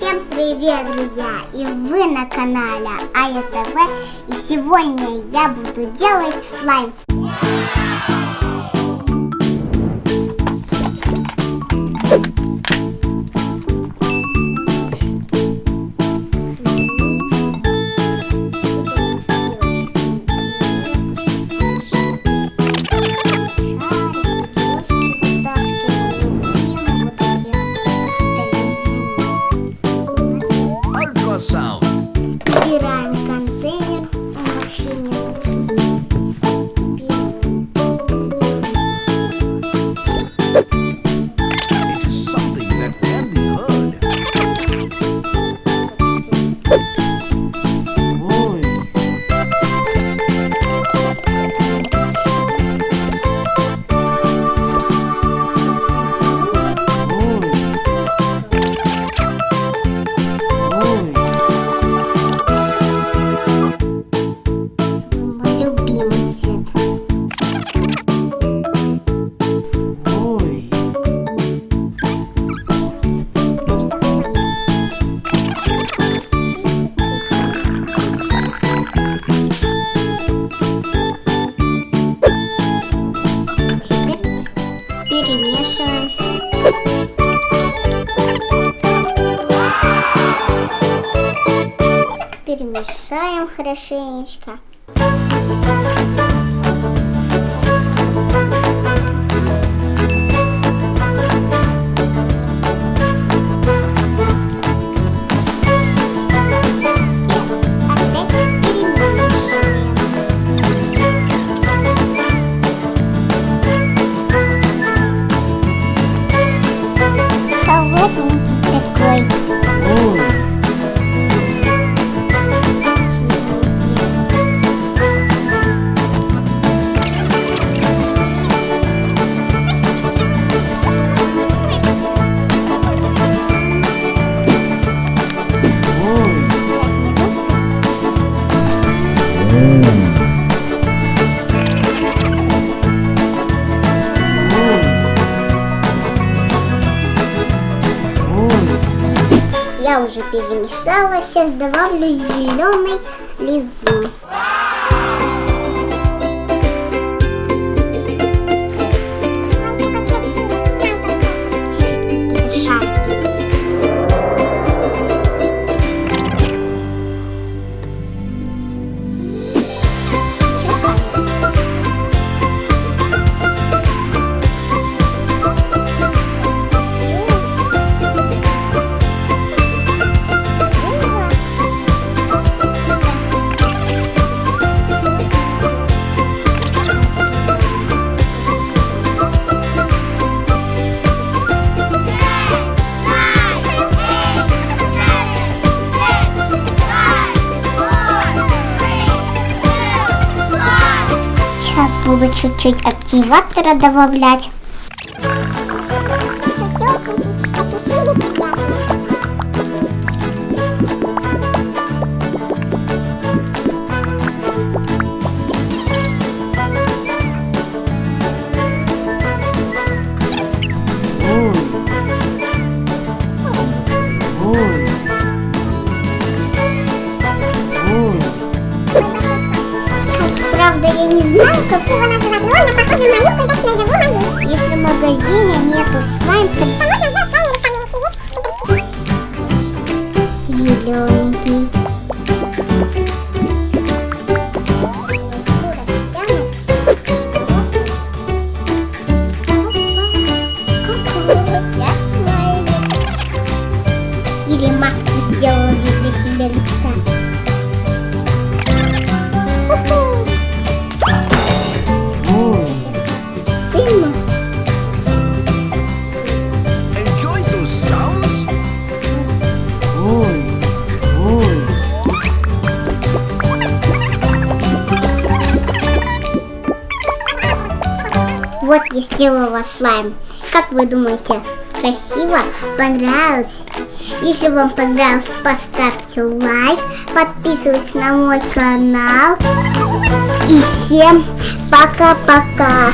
Всем привет, друзья! И вы на канале Ая ТВ. И сегодня я буду делать слайм. Убираем контейнер, он вообще не нужен. Перемешиваем. Перемешаем хорошенечко. Холодненький такой. Я уже перемешала, сейчас добавлю зеленый лизун. Сейчас буду чуть-чуть активатора добавлять. Ощущение приятное. Правда, я не знаю, как его называть, но он похож на мои, поэтому назову мои. Если в магазине нету слайм, то можно сделать слайм, зелененький. Или маску сделала для себя лица. Enjoy those sounds. Вот я сделала слайм. Как вы думаете, красиво? Понравилось? Если вам понравилось, поставьте лайк, подписывайтесь на мой канал. И всем пока-пока.